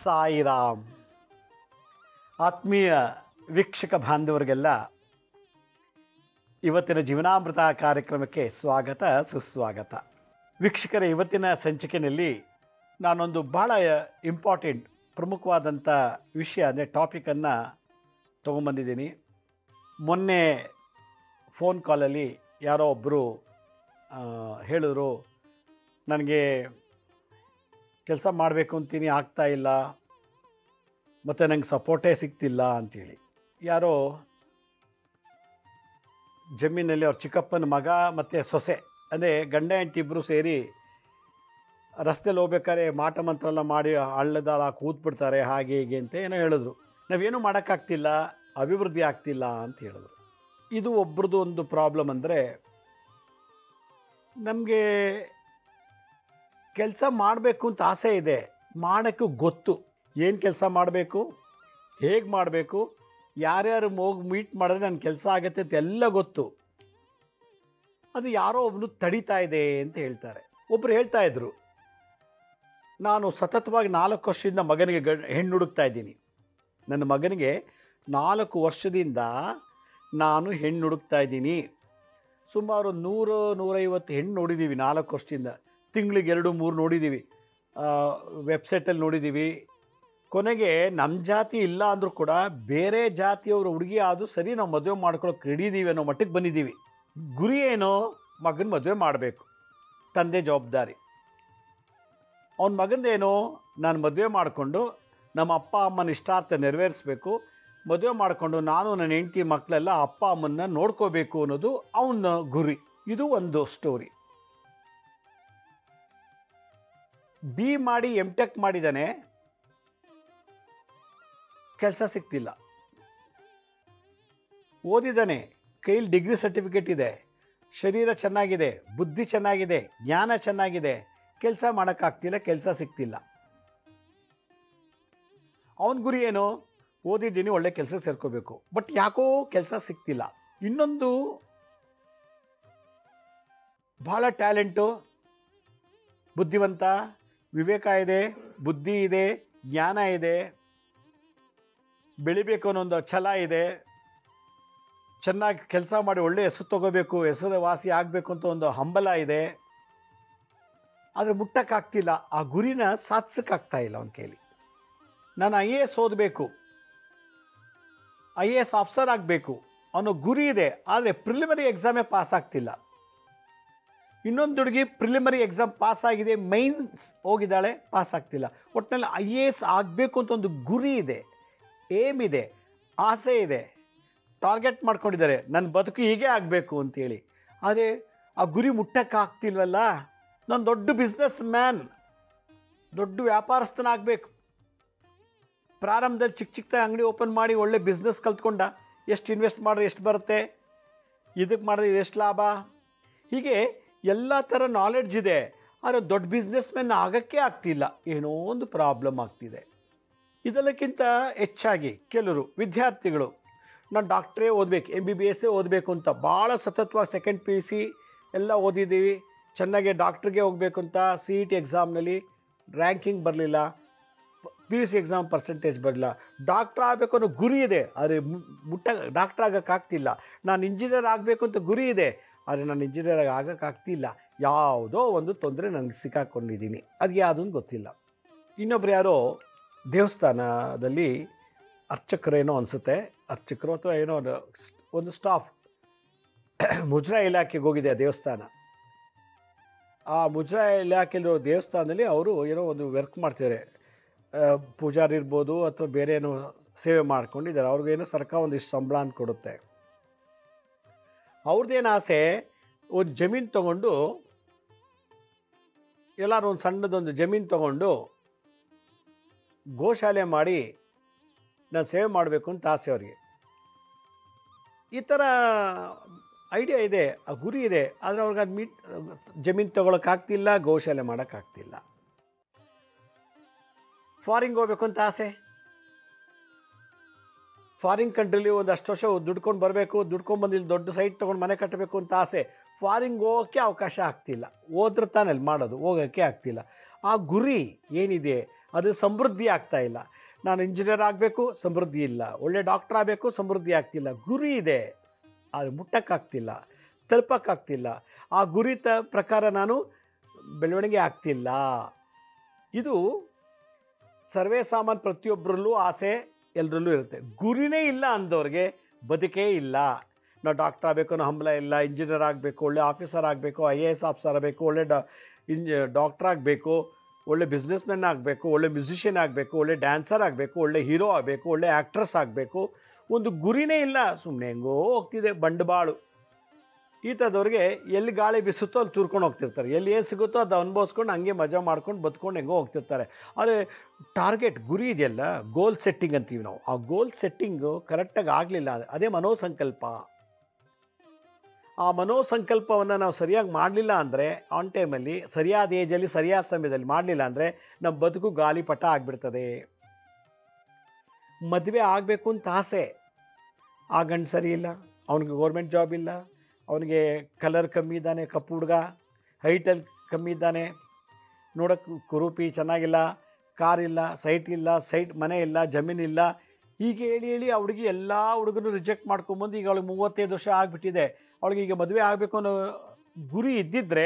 ಸಾಯಿರಾಮ್. ಆತ್ಮೀಯ ವೀಕ್ಷಕ ಬಾಂಧವರಿಗೆಲ್ಲ ಇವತ್ತಿನ ಜೀವನಾಮೃತ ಕಾರ್ಯಕ್ರಮಕ್ಕೆ ಸ್ವಾಗತ ಸುಸ್ವಾಗತ. ವೀಕ್ಷಕರ, ಇವತ್ತಿನ ಸಂಚಿಕೆಯಲ್ಲಿ ನಾನೊಂದು ಬಹಳ ಇಂಪಾರ್ಟೆಂಟ್ ಪ್ರಮುಖವಾದಂಥ ವಿಷಯ ಅಂದರೆ ಟಾಪಿಕನ್ನು ತೊಗೊಂಬಂದಿದ್ದೀನಿ. ಮೊನ್ನೆ ಫೋನ್ ಕಾಲಲ್ಲಿ ಯಾರೋ ಒಬ್ಬರು ಹೇಳಿದ್ರು, ನನಗೆ ಕೆಲಸ ಮಾಡಬೇಕು ಅಂತೀನಿ, ಆಗ್ತಾಯಿಲ್ಲ, ಮತ್ತು ನಂಗೆ ಸಪೋರ್ಟೇ ಸಿಗ್ತಿಲ್ಲ ಅಂಥೇಳಿ. ಯಾರೋ ಜಮೀನಲ್ಲಿ ಅವ್ರ ಚಿಕ್ಕಪ್ಪನ ಮಗ ಮತ್ತು ಸೊಸೆ ಅಂದರೆ ಗಂಡ ಹೆಂಡತಿ ಇಬ್ಬರು ಸೇರಿ ರಸ್ತೆಯಲ್ಲಿ ಹೋಗ್ಬೇಕಾದ್ರೆ ಮಾಟ ಮಂತ್ರ ಎಲ್ಲ ಮಾಡಿ ಹಳ್ಳದಲ್ಲ ಕೂತ್ಬಿಡ್ತಾರೆ, ಹಾಗೆ ಹೀಗೆ ಅಂತ ಏನೋ ಹೇಳಿದ್ರು. ನಾವೇನೂ ಮಾಡೋಕ್ಕಾಗ್ತಿಲ್ಲ, ಅಭಿವೃದ್ಧಿ ಆಗ್ತಿಲ್ಲ ಅಂತ ಹೇಳಿದ್ರು. ಇದು ಒಬ್ರದ್ದು ಒಂದು ಪ್ರಾಬ್ಲಮ್. ಅಂದರೆ ನಮಗೆ ಕೆಲಸ ಮಾಡಬೇಕು ಅಂತ ಆಸೆ ಇದೆ, ಮಾಡೋಕ್ಕೂ ಗೊತ್ತು, ಏನು ಕೆಲಸ ಮಾಡಬೇಕು, ಹೇಗೆ ಮಾಡಬೇಕು, ಯಾರ್ಯಾರು ಹೋಗಿ ಮೀಟ್ ಮಾಡಿದ್ರೆ ನನ್ನ ಕೆಲಸ ಆಗುತ್ತೆ ಅಂತ ಎಲ್ಲ ಗೊತ್ತು. ಅದು ಯಾರೋ ಒಬ್ಬನು ತಡೀತಾ ಇದೆ ಅಂತ ಹೇಳ್ತಾರೆ. ಒಬ್ಬರು ಹೇಳ್ತಾ ಇದ್ರು, ನಾನು ಸತತವಾಗಿ 4 ವರ್ಷದಿಂದ ಮಗನಿಗೆ ಹೆಣ್ಣು ಹುಡುಕ್ತಾ ಇದ್ದೀನಿ. ನನ್ನ ಮಗನಿಗೆ 4 ವರ್ಷದಿಂದ ನಾನು ಹೆಣ್ಣು ಹುಡುಕ್ತಾ ಇದ್ದೀನಿ. ಸುಮಾರು 100-150 ಹೆಣ್ಣು ನೋಡಿದ್ದೀವಿ 4 ವರ್ಷದಿಂದ. ತಿಂಗಳಿಗೆ 2-3 ನೋಡಿದ್ದೀವಿ, ವೆಬ್ಸೈಟಲ್ಲಿ ನೋಡಿದ್ದೀವಿ. ಕೊನೆಗೆ ನಮ್ಮ ಜಾತಿ ಇಲ್ಲ ಅಂದರೂ ಕೂಡ ಬೇರೆ ಜಾತಿಯವರು ಹುಡುಗಿ ಆದರೂ ಸರಿ ನಾವು ಮದುವೆ ಮಾಡ್ಕೊಳ್ಳೋಕೆ ರೆಡಿದ್ದೀವಿ ಅನ್ನೋ ಮಟ್ಟಕ್ಕೆ ಬಂದಿದ್ದೀವಿ. ಗುರಿ ಏನೋ, ಮಗನ ಮದುವೆ ಮಾಡಬೇಕು, ತಂದೆ ಜವಾಬ್ದಾರಿ. ಅವನ ಮಗಂದೇನೋ, ನಾನು ಮದುವೆ ಮಾಡಿಕೊಂಡು ನಮ್ಮ ಅಪ್ಪ ಅಮ್ಮನ ಇಷ್ಟಾರ್ಥ ನೆರವೇರಿಸಬೇಕು, ಮದುವೆ ಮಾಡಿಕೊಂಡು ನಾನು ನನ್ನ ಹೆಂಡತಿ ಮಕ್ಕಳೆಲ್ಲ ಅಪ್ಪ ಅಮ್ಮನ್ನ ನೋಡ್ಕೋಬೇಕು ಅನ್ನೋದು ಅವನ ಗುರಿ. ಇದು ಒಂದು ಸ್ಟೋರಿ. ಬಿ ಮಾಡಿ MTech ಮಾಡಿದ್ದಾನೆ, ಕೆಲಸ ಸಿಗ್ತಿಲ್ಲ. ಓದಿದ್ದಾನೆ, ಕೈಲಿ ಡಿಗ್ರಿ ಸರ್ಟಿಫಿಕೇಟ್ ಇದೆ, ಶರೀರ ಚೆನ್ನಾಗಿದೆ, ಬುದ್ಧಿ ಚೆನ್ನಾಗಿದೆ, ಜ್ಞಾನ ಚೆನ್ನಾಗಿದೆ, ಕೆಲಸ ಮಾಡೋಕ್ಕಾಗ್ತಿಲ್ಲ, ಕೆಲಸ ಸಿಗ್ತಿಲ್ಲ. ಅವನ ಗುರಿ ಏನು, ಓದಿದ್ದೀನಿ, ಒಳ್ಳೆ ಕೆಲಸ ಸೇರ್ಕೋಬೇಕು, ಬಟ್ ಯಾಕೋ ಕೆಲಸ ಸಿಗ್ತಿಲ್ಲ. ಇನ್ನೊಂದು ಭಾಳ ಟ್ಯಾಲೆಂಟು, ಬುದ್ಧಿವಂತ, ವಿವೇಕ ಇದೆ, ಬುದ್ಧಿ ಇದೆ, ಜ್ಞಾನ ಇದೆ, ಬೆಳಿಬೇಕು ಅನ್ನೋದು ಛಲ ಇದೆ, ಚೆನ್ನಾಗಿ ಕೆಲಸ ಮಾಡಿ ಒಳ್ಳೆ ಹೆಸರು ತಗೋಬೇಕು, ಹೆಸರು ವಾಸಿ ಆಗಬೇಕು ಅಂತ ಒಂದು ಹಂಬಲ ಇದೆ. ಆದರೆ ಮುಟ್ಟಕ್ಕಾಗ್ತಿಲ್ಲ, ಆ ಗುರಿನ ಸಾಧಿಸೋಕ್ಕಾಗ್ತಾ ಇಲ್ಲ ಅವನ ಕೈಲಿ. ನಾನು IAS ಓದಬೇಕು, IAS ಆಫೀಸರ್ ಆಗಬೇಕು ಅನ್ನೋ ಗುರಿ ಇದೆ, ಆದರೆ ಪ್ರಿಲಿಮಿನರಿ ಎಕ್ಸಾಮೇ ಪಾಸ್ ಆಗ್ತಿಲ್ಲ. ಇನ್ನೊಂದು ಹುಡುಗಿ ಪ್ರಿಲಿಮಿನರಿ ಎಕ್ಸಾಮ್ ಪಾಸ್ ಆಗಿದೆ, ಮೈನ್ಸ್ ಹೋಗಿದ್ದಾಳೆ, ಪಾಸ್ ಆಗ್ತಿಲ್ಲ. ಒಟ್ಟಿನಲ್ಲಿ IAS ಆಗಬೇಕು ಅಂತ ಒಂದು ಗುರಿ ಇದೆ, ಏಮ್ ಇದೆ, ಆಸೆ ಇದೆ, ಟಾರ್ಗೆಟ್ ಮಾಡ್ಕೊಂಡಿದ್ದಾರೆ, ನನ್ನ ಬದುಕು ಹೀಗೆ ಆಗಬೇಕು ಅಂತೇಳಿ. ಆದರೆ ಆ ಗುರಿ ಮುಟ್ಟಕ್ಕಾಗ್ತಿಲ್ವಲ್ಲ. ನಾನು ದೊಡ್ಡ ಬಿಸ್ನೆಸ್ ಮ್ಯಾನ್, ದೊಡ್ಡ ವ್ಯಾಪಾರಸ್ಥನಾಗಬೇಕು. ಪ್ರಾರಂಭದಲ್ಲಿ ಚಿಕ್ಕ ಅಂಗಡಿ ಓಪನ್ ಮಾಡಿ ಒಳ್ಳೆ ಬಿಸ್ನೆಸ್ ಕಲ್ತ್ಕೊಂಡ, ಎಷ್ಟು ಇನ್ವೆಸ್ಟ್ ಮಾಡಿದ್ರೆ ಎಷ್ಟು ಬರುತ್ತೆ, ಇದಕ್ಕೆ ಮಾಡಿದ್ರೆ ಎಷ್ಟು ಲಾಭ, ಹೀಗೆ ಎಲ್ಲ ಥರ ನಾಲೆಡ್ಜ್ ಇದೆ. ಆದರೆ ದೊಡ್ಡ ಬಿಸ್ನೆಸ್ ಮ್ಯಾನ್ ಆಗೋಕ್ಕೆ ಆಗ್ತಿಲ್ಲ, ಏನೋ ಒಂದು ಪ್ರಾಬ್ಲಮ್ ಆಗ್ತಿದೆ. ಇದೆಲ್ಲಕ್ಕಿಂತ ಹೆಚ್ಚಾಗಿ ಕೆಲವರು ವಿದ್ಯಾರ್ಥಿಗಳು, ನಾನು ಡಾಕ್ಟ್ರೇ ಓದಬೇಕು, MBBS ಓದಬೇಕು ಅಂತ ಭಾಳ ಸತತವಾಗಿ ಸೆಕೆಂಡ್ PUC ಎಲ್ಲ ಓದಿದ್ದೀವಿ, ಚೆನ್ನಾಗಿ ಡಾಕ್ಟ್ರಿಗೆ ಹೋಗಬೇಕು ಅಂತ CET ಎಕ್ಸಾಮ್ನಲ್ಲಿ ರ್ಯಾಂಕಿಂಗ್ ಬರಲಿಲ್ಲ, PUC ಎಕ್ಸಾಮ್ ಪರ್ಸೆಂಟೇಜ್ ಬರಲಿಲ್ಲ. ಡಾಕ್ಟ್ರ್ ಆಗಬೇಕು ಅನ್ನೋ ಗುರಿ ಇದೆ, ಆದರೆ ಡಾಕ್ಟ್ರ್ ಆಗೋಕ್ಕಾಗ್ತಿಲ್ಲ. ನಾನು ಇಂಜಿನಿಯರ್ ಆಗಬೇಕು ಅಂತ ಗುರಿ ಇದೆ, ಆದರೆ ನಾನು ಇಂಜಿನಿಯರ್ ಆಗೋಕ್ಕಾಗ್ತಿಲ್ಲ. ಯಾವುದೋ ಒಂದು ತೊಂದರೆ ನನಗೆ ಸಿಕ್ಕಾಕ್ಕೊಂಡಿದ್ದೀನಿ, ಅದು ಯಾವುದೂ ಗೊತ್ತಿಲ್ಲ. ಇನ್ನೊಬ್ರು ಯಾರೋ ದೇವಸ್ಥಾನದಲ್ಲಿ ಅರ್ಚಕರೇನೋ ಅನಿಸುತ್ತೆ, ಅರ್ಚಕರು ಅಥವಾ ಏನೋ ಒಂದು ಸ್ಟಾಫ್ ಮುಜರಾ ಇಲಾಖೆಗೆ ಹೋಗಿದೆ ಆ ದೇವಸ್ಥಾನ. ಆ ಮುಜರಾ ಇಲಾಖೆಯಲ್ಲಿರೋ ದೇವಸ್ಥಾನದಲ್ಲಿ ಅವರು ಏನೋ ಒಂದು ವರ್ಕ್ ಮಾಡ್ತಿದ್ದಾರೆ, ಪೂಜಾರಿ ಇರ್ಬೋದು ಅಥವಾ ಬೇರೆ ಏನೋ ಸೇವೆ ಮಾಡ್ಕೊಂಡಿದ್ದಾರೆ. ಅವ್ರಿಗೇನೋ ಸರ್ಕಾರ ಒಂದಿಷ್ಟು ಸಂಬಳ ಅಂತ ಕೊಡುತ್ತೆ. ಅವ್ರದ್ದೇನು ಆಸೆ, ಒಂದು ಜಮೀನು ತೊಗೊಂಡು, ಎಲ್ಲರೂ ಒಂದು ಸಣ್ಣದೊಂದು ಜಮೀನು ತೊಗೊಂಡು ಗೋಶಾಲೆ ಮಾಡಿ ನಾನು ಸೇವೆ ಮಾಡಬೇಕು ಅಂತ ಆಸೆ ಅವರಿಗೆ. ಈ ಥರ ಐಡಿಯಾ ಇದೆ, ಆ ಗುರಿ ಇದೆ, ಆದರೆ ಅವ್ರಿಗೆ ಅದು ಜಮೀನು ತೊಗೊಳಕ್ಕಾಗ್ತಿಲ್ಲ, ಗೋಶಾಲೆ ಮಾಡೋಕ್ಕಾಗ್ತಿಲ್ಲ. ಫಾರಿನ್ಗೆ ಹೋಗ್ಬೇಕು ಅಂತ ಆಸೆ, ಫಾರಿನ್ ಕಂಟ್ರಿಲಿ ಒಂದು ಅಷ್ಟು ವರ್ಷ ದುಡ್ಕೊಂಡು ಬರಬೇಕು, ದುಡ್ಕೊಂಡು ಇಲ್ಲಿ ದೊಡ್ಡ ಸೈಟ್ ತೊಗೊಂಡು ಮನೆ ಕಟ್ಟಬೇಕು ಅಂತ ಆಸೆ. ಫಾರಿನ್ಗೆ ಹೋಗೋಕ್ಕೆ ಅವಕಾಶ ಆಗ್ತಿಲ್ಲ, ಹೋದ್ರೆ ತಾನೇ ಅಲ್ಲಿ ಮಾಡೋದು, ಹೋಗೋಕ್ಕೆ ಆಗ್ತಿಲ್ಲ. ಆ ಗುರಿ ಏನಿದೆ ಅದು ಸಮೃದ್ಧಿ ಆಗ್ತಾ ಇಲ್ಲ. ನಾನು ಇಂಜಿನಿಯರ್ ಆಗಬೇಕು, ಸಮೃದ್ಧಿ ಇಲ್ಲ. ಒಳ್ಳೆ ಡಾಕ್ಟ್ರ್ ಆಗಬೇಕು, ಸಮೃದ್ಧಿ ಆಗ್ತಿಲ್ಲ. ಗುರಿ ಇದೆ, ಅದು ಮುಟ್ಟಕ್ಕಾಗ್ತಿಲ್ಲ, ತಲುಪಕ್ಕಾಗ್ತಿಲ್ಲ. ಆ ಗುರಿ ಪ್ರಕಾರ ನಾನು ಬೆಳವಣಿಗೆ ಆಗ್ತಿಲ್ಲ. ಇದು ಸರ್ವೇ ಸಾಮಾನ್ಯ ಪ್ರತಿಯೊಬ್ಬರಲ್ಲೂ ಆಸೆ ಎಲ್ಲರಲ್ಲೂ ಇರುತ್ತೆ. ಗುರಿನೇ ಇಲ್ಲ ಅಂದವ್ರಿಗೆ ಬದುಕೇ ಇಲ್ಲ. ನಾವು ಡಾಕ್ಟ್ರ್ ಆಗಬೇಕು ಅನ್ನೋ ಹಂಬಲ ಇಲ್ಲ, ಇಂಜಿನಿಯರ್ ಆಗಬೇಕು, ಒಳ್ಳೆ ಆಫೀಸರ್ ಆಗಬೇಕು, IAS ಆಫೀಸರ್ ಆಗಬೇಕು, ಒಳ್ಳೆ ಡಾಕ್ಟ್ರ್ ಆಗಬೇಕು, ಒಳ್ಳೆ ಬಿಸ್ನೆಸ್ ಮ್ಯಾನ್ ಆಗಬೇಕು, ಒಳ್ಳೆ ಮ್ಯೂಸಿಷಿಯನ್ ಆಗಬೇಕು, ಒಳ್ಳೆ ಡ್ಯಾನ್ಸರ್ ಆಗಬೇಕು, ಒಳ್ಳೆ ಹೀರೋ ಆಗಬೇಕು, ಒಳ್ಳೆ ಆ್ಯಕ್ಟ್ರೆಸ್ ಆಗಬೇಕು. ಒಂದು ಗುರಿನೇ ಇಲ್ಲ, ಸುಮ್ಮನೆ ಹೆಂಗೋ ಹೋಗ್ತಿದೆ ಬಂಡವಾಳು. ಈ ಥರದವ್ರಿಗೆ ಎಲ್ಲಿ ಗಾಳಿ ಬಿಸುತ್ತೋ ಅಲ್ಲಿ ತೂರ್ಕೊಂಡು ಹೋಗ್ತಿರ್ತಾರೆ. ಎಲ್ಲಿ ಏನು ಸಿಗುತ್ತೋ ಅದು ಅನುಭವಿಸ್ಕೊಂಡು ಹಂಗೆ ಮಜಾ ಮಾಡ್ಕೊಂಡು ಬದುಕೊಂಡು ಹೆಂಗೋ ಹೋಗ್ತಿರ್ತಾರೆ. ಆದರೆ ಟಾರ್ಗೆಟ್ ಗುರಿ ಇದೆಯಲ್ಲ, ಗೋಲ್ ಸೆಟ್ಟಿಂಗ್ ಅಂತೀವಿ ನಾವು. ಆ ಗೋಲ್ ಸೆಟ್ಟಿಂಗು ಕರೆಕ್ಟಾಗಿ ಆಗಲಿಲ್ಲ, ಅದೇ ಮನೋಸಂಕಲ್ಪ. ಆ ಮನೋಸಂಕಲ್ಪವನ್ನು ನಾವು ಸರಿಯಾಗಿ ಮಾಡಲಿಲ್ಲ ಅಂದರೆ, ಆನ್ ಟೈಮಲ್ಲಿ ಸರಿಯಾದ ಏಜಲ್ಲಿ ಸರಿಯಾದ ಸಮಯದಲ್ಲಿ ಮಾಡಲಿಲ್ಲ ಅಂದರೆ ನಮ್ಮ ಬದುಕು ಗಾಳಿಪಟ ಆಗಿಬಿಡ್ತದೆ. ಮದುವೆ ಆಗಬೇಕು ಅಂತ ಆಸೆ, ಆ ಗಂಡು ಸರಿ ಇಲ್ಲ, ಅವನಿಗೆ ಗೌರ್ಮೆಂಟ್ ಜಾಬ್ ಇಲ್ಲ, ಅವನಿಗೆ ಕಲರ್ ಕಮ್ಮಿ ಇದ್ದಾನೆ, ಕಪ್ಪು ಹುಡುಗ, ಹೈಟಲ್ಲಿ ಕಮ್ಮಿ ಇದ್ದಾನೆ, ನೋಡೋಕ್ಕೆ ಕುರೂಪಿ ಚೆನ್ನಾಗಿಲ್ಲ, ಕಾರಿಲ್ಲ, ಸೈಟ್ ಮನೆ ಇಲ್ಲ, ಜಮೀನಿಲ್ಲ. ಹೀಗೆ ಹೇಳಿ ಹೇಳಿ ಆ ಹುಡುಗಿ ಎಲ್ಲ ಹುಡುಗರು ರಿಜೆಕ್ಟ್ ಮಾಡ್ಕೊಂಬಂದು ಈಗ ಅವಳಿಗೆ 35 ವರ್ಷ ಆಗಿಬಿಟ್ಟಿದೆ. ಅವಳಿಗೆ ಈಗ ಮದುವೆ ಆಗಬೇಕು ಅನ್ನೋ ಗುರಿ ಇದ್ದಿದ್ದರೆ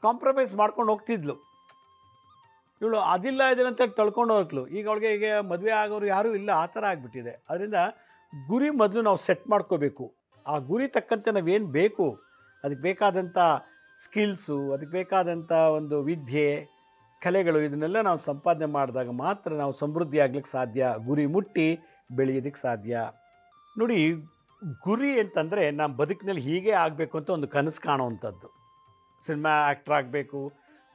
ಕಾಂಪ್ರಮೈಸ್ ಮಾಡ್ಕೊಂಡು ಹೋಗ್ತಿದ್ಲು. ಇವಳು ಅದಿಲ್ಲ ಇದನ್ನಂತ ತಳ್ಕೊಂಡು ಹೋಗ್ಲು. ಈಗ ಅವಳಿಗೆ ಈಗ ಮದುವೆ ಆಗೋರು ಯಾರೂ ಇಲ್ಲ, ಆ ಥರ ಆಗಿಬಿಟ್ಟಿದೆ. ಅದರಿಂದ ಗುರಿ ಮೊದಲು ನಾವು ಸೆಟ್ ಮಾಡ್ಕೋಬೇಕು. ಆ ಗುರಿ ತಕ್ಕಂತೆ ನಾವೇನು ಬೇಕು, ಅದಕ್ಕೆ ಬೇಕಾದಂಥ ಸ್ಕಿಲ್ಸು, ಅದಕ್ಕೆ ಬೇಕಾದಂಥ ಒಂದು ವಿದ್ಯೆ, ಕಲೆಗಳು, ಇದನ್ನೆಲ್ಲ ನಾವು ಸಂಪಾದನೆ ಮಾಡಿದಾಗ ಮಾತ್ರ ನಾವು ಸಮೃದ್ಧಿ ಆಗ್ಲಿಕ್ಕೆ ಸಾಧ್ಯ, ಗುರಿ ಮುಟ್ಟಿ ಬೆಳೆಯೋದಕ್ಕೆ ಸಾಧ್ಯ. ನೋಡಿ, ಗುರಿ ಅಂತಂದರೆ ನಮ್ಮ ಬದುಕಿನಲ್ಲಿ ಹೀಗೆ ಆಗಬೇಕು ಅಂತ ಒಂದು ಕನಸು ಕಾಣುವಂಥದ್ದು. ಸಿನಿಮಾ ಆ್ಯಕ್ಟ್ರ್ ಆಗಬೇಕು,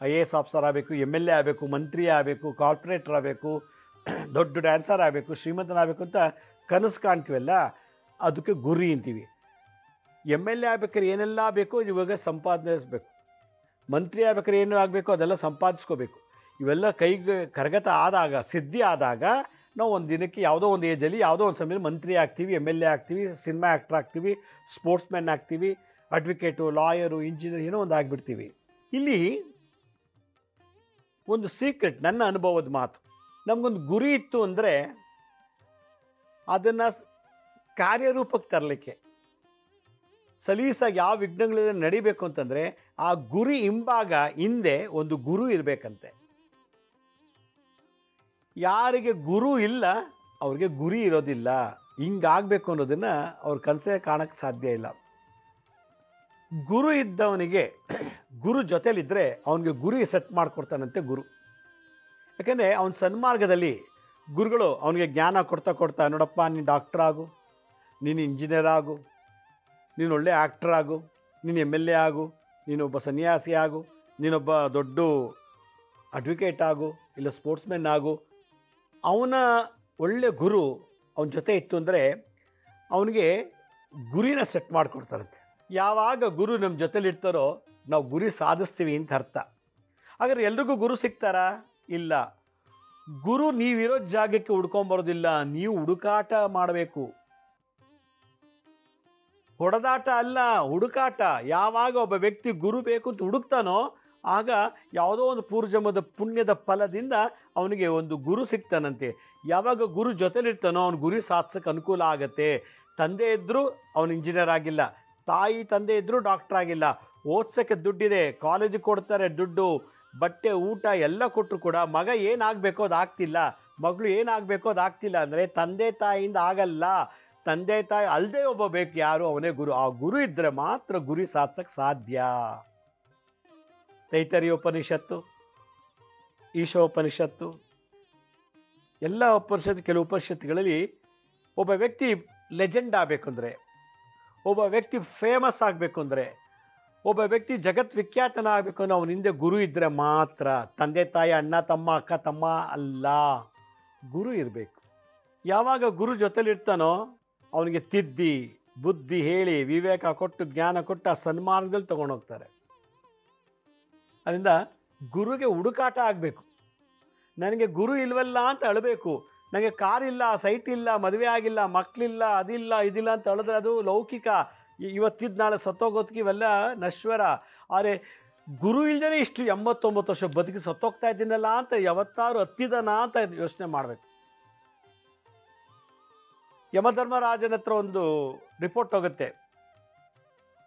IAS ಆಫೀಸರ್ ಆಗಬೇಕು, MLA ಆಗಬೇಕು, ಮಂತ್ರಿ ಆಗಬೇಕು, ಕಾರ್ಪೊರೇಟ್ರ್ ಆಗಬೇಕು, ದೊಡ್ಡ ಡ್ಯಾನ್ಸರ್ ಆಗಬೇಕು, ಶ್ರೀಮಂತನಾಗಬೇಕು ಅಂತ ಕನಸು ಕಾಣ್ತೀವಲ್ಲ, ಅದಕ್ಕೆ ಗುರಿ ಅಂತೀವಿ. MLA ಆಗ್ಬೇಕಾದ್ರೆ ಏನೆಲ್ಲ ಬೇಕೋ ಇವಾಗ ಸಂಪಾದಿಸಬೇಕು. ಮಂತ್ರಿ ಆಗ್ಬೇಕಾದ್ರೆ ಏನು ಆಗಬೇಕು ಅದೆಲ್ಲ ಸಂಪಾದಿಸ್ಕೋಬೇಕು. ಇವೆಲ್ಲ ಕೈಗೆ ಕರಗತ ಆದಾಗ, ಸಿದ್ಧಿ ಆದಾಗ ನಾವು ಒಂದು ದಿನಕ್ಕೆ ಯಾವುದೋ ಒಂದು ಏಜಲ್ಲಿ ಯಾವುದೋ ಒಂದು ಸಮಯದಲ್ಲಿ ಮಂತ್ರಿ ಆಗ್ತೀವಿ, MLA ಆಗ್ತೀವಿ, ಸಿನಿಮಾ ಆ್ಯಕ್ಟ್ರ್ ಆಗ್ತೀವಿ, ಸ್ಪೋರ್ಟ್ಸ್ ಮ್ಯಾನ್ ಆಗ್ತೀವಿ, ಅಡ್ವೊಕೇಟು, ಲಾಯರು, ಇಂಜಿನಿಯರ್, ಏನೋ ಒಂದು ಆಗಿಬಿಡ್ತೀವಿ. ಇಲ್ಲಿ ಒಂದು ಸೀಕ್ರೆಟ್, ನನ್ನ ಅನುಭವದ ಮಾತು. ನಮಗೊಂದು ಗುರಿ ಇತ್ತು ಅಂದರೆ ಅದನ್ನು ಕಾರ್ಯರೂಪಕ್ಕೆ ತರಲಿಕ್ಕೆ ಸಲೀಸಾಗಿ ಯಾವ ವಿಘ್ನಗಳಿಂದ ನಡಿಬೇಕು ಅಂತಂದರೆ ಆ ಗುರಿ ಹಿಂಭಾಗ ಹಿಂದೆ ಒಂದು ಗುರು ಇರಬೇಕಂತೆ. ಯಾರಿಗೆ ಗುರು ಇಲ್ಲ ಅವ್ರಿಗೆ ಗುರಿ ಇರೋದಿಲ್ಲ. ಹಿಂಗಾಗಬೇಕು ಅನ್ನೋದನ್ನು ಅವ್ರ ಕನಸೇ ಕಾಣೋಕ್ಕೆ ಸಾಧ್ಯ ಇಲ್ಲ. ಗುರು ಇದ್ದವನಿಗೆ, ಗುರು ಜೊತೆಲಿದ್ದರೆ ಅವನಿಗೆ ಗುರಿ ಸೆಟ್ ಮಾಡಿಕೊಡ್ತಾನಂತೆ ಗುರು. ಯಾಕೆಂದರೆ ಅವನ ಸನ್ಮಾರ್ಗದಲ್ಲಿ ಗುರುಗಳು ಅವನಿಗೆ ಜ್ಞಾನ ಕೊಡ್ತಾ ನೋಡಪ್ಪ, ನೀನು ಡಾಕ್ಟ್ರ್ ಆಗು, ನೀನು ಇಂಜಿನಿಯರ್ ಆಗು, ನೀನು ಒಳ್ಳೆ ಆ್ಯಕ್ಟ್ರ್ ಆಗು, ನೀನು MLA ಆಗು, ನೀನೊಬ್ಬ ಸನ್ಯಾಸಿ ಆಗು, ನೀನೊಬ್ಬ ದೊಡ್ಡ ಅಡ್ವೊಕೇಟ್ ಆಗು, ಇಲ್ಲ ಸ್ಪೋರ್ಟ್ಸ್ ಮ್ಯಾನ್ ಆಗು. ಅವನ ಒಳ್ಳೆ ಗುರು ಅವನ ಜೊತೆ ಇತ್ತು ಅಂದರೆ ಅವನಿಗೆ ಗುರಿನ ಸೆಟ್ ಮಾಡಿಕೊಡ್ತಾರಂತೆ. ಯಾವಾಗ ಗುರು ನಮ್ಮ ಜೊತೆಲಿರ್ತಾರೋ ನಾವು ಗುರಿ ಸಾಧಿಸ್ತೀವಿ ಅಂತ ಅರ್ಥ. ಹಾಗಾದ್ರೆ ಎಲ್ರಿಗೂ ಗುರು ಸಿಗ್ತಾರಾ? ಇಲ್ಲ. ಗುರು ನೀವಿರೋ ಜಾಗಕ್ಕೆ ಹುಡ್ಕೊಂಬರೋದಿಲ್ಲ, ನೀವು ಹುಡುಕಾಟ ಮಾಡಬೇಕು. ಹೊಡೆದಾಟ ಅಲ್ಲ, ಹುಡುಕಾಟ. ಯಾವಾಗ ಒಬ್ಬ ವ್ಯಕ್ತಿ ಗುರು ಬೇಕು ಅಂತ ಹುಡುಕ್ತಾನೋ ಆಗ ಯಾವುದೋ ಒಂದು ಪೂರ್ವಜನ್ಮದ ಪುಣ್ಯದ ಫಲದಿಂದ ಅವನಿಗೆ ಒಂದು ಗುರು ಸಿಗ್ತಾನಂತೆ. ಯಾವಾಗ ಗುರು ಜೊತೆಲಿರ್ತಾನೋ ಅವನ ಗುರಿ ಸಾಧಿಸೋಕ್ಕೆ ಅನುಕೂಲ ಆಗತ್ತೆ. ತಂದೆ ಇದ್ದರೂ ಅವನು ಇಂಜಿನಿಯರ್ ಆಗಿಲ್ಲ, ತಾಯಿ ತಂದೆ ಇದ್ದರೂ ಡಾಕ್ಟ್ರ್ ಆಗಿಲ್ಲ, ಓದ್ಸೋಕ್ಕೆ ದುಡ್ಡಿದೆ, ಕಾಲೇಜಿಗೆ ಕೊಡ್ತಾರೆ ದುಡ್ಡು, ಬಟ್ಟೆ ಊಟ ಎಲ್ಲ ಕೊಟ್ಟರು ಕೂಡ ಮಗ ಏನಾಗಬೇಕೋ ಅದು ಆಗ್ತಿಲ್ಲ, ಮಗಳು ಏನಾಗಬೇಕೋ ಅದು ಆಗ್ತಿಲ್ಲ ಅಂದರೆ ತಂದೆ ತಾಯಿಯಿಂದ ಆಗಲ್ಲ. ತಂದೆ ತಾಯಿ ಅಲ್ಲದೆ ಒಬ್ಬ ಬೇಕು, ಯಾರು? ಅವನೇ ಗುರು. ಆ ಗುರು ಇದ್ದರೆ ಮಾತ್ರ ಗುರಿ ಸಾಧಿಸೋಕ್ಕೆ ಸಾಧ್ಯ. ತೈತರಿಯ ಉಪನಿಷತ್ತು, ಈಶೋಪನಿಷತ್ತು, ಎಲ್ಲ ಉಪನಿಷತ್ತು, ಕೆಲವು ಉಪನಿಷತ್ತುಗಳಲ್ಲಿ ಒಬ್ಬ ವ್ಯಕ್ತಿ ಲೆಜೆಂಡ್ ಆಗಬೇಕು ಅಂದರೆ, ಒಬ್ಬ ವ್ಯಕ್ತಿ ಫೇಮಸ್ ಆಗಬೇಕು ಅಂದರೆ, ಒಬ್ಬ ವ್ಯಕ್ತಿ ಜಗತ್ ವಿಖ್ಯಾತನ ಆಗಬೇಕು ಅಂದರೆ ಅವನ ಹಿಂದೆ ಗುರು ಇದ್ದರೆ ಮಾತ್ರ. ತಂದೆ ತಾಯಿ, ಅಣ್ಣ ತಮ್ಮ, ಅಕ್ಕ ತಮ್ಮ ಅಲ್ಲ, ಗುರು ಇರಬೇಕು. ಯಾವಾಗ ಗುರು ಜೊತೆಲಿರ್ತಾನೋ ಅವನಿಗೆ ತಿದ್ದಿ ಬುದ್ಧಿ ಹೇಳಿ ವಿವೇಕ ಕೊಟ್ಟು ಜ್ಞಾನ ಕೊಟ್ಟು ಆ ಸನ್ಮಾರ್ಗದಲ್ಲಿ ತೊಗೊಂಡೋಗ್ತಾರೆ. ಅದರಿಂದ ಗುರುಗೆ ಹುಡುಕಾಟ ಆಗಬೇಕು. ನನಗೆ ಗುರು ಇಲ್ವಲ್ಲ ಅಂತ ಅಳಬೇಕು. ನನಗೆ ಕಾರಿಲ್ಲ, ಸೈಟ್ ಇಲ್ಲ, ಮದುವೆ ಆಗಿಲ್ಲ, ಮಕ್ಕಳಿಲ್ಲ, ಅದಿಲ್ಲ ಇದಿಲ್ಲ ಅಂತ ಹೇಳಿದ್ರೆ ಅದು ಲೌಕಿಕ. ಇವತ್ತಿದ್ದು ನಾಳೆ ಸತ್ತೋಗೋದಕ್ಕೆ ಇವೆಲ್ಲ ನಶ್ವರ. ಆದರೆ ಗುರು ಇಲ್ದೇ ಇಷ್ಟು 89 ವರ್ಷ ಬದುಕಿ ಸತ್ತೋಗ್ತಾ ಇದ್ದೀನಲ್ಲ ಅಂತ ಯಾವತ್ತಾರು ಹತ್ತಿದನ ಅಂತ ಯೋಚನೆ ಮಾಡಬೇಕು. ಯಮಧರ್ಮರಾಜನ ಹತ್ರ ಒಂದು ರಿಪೋರ್ಟ್ ಹೋಗುತ್ತೆ.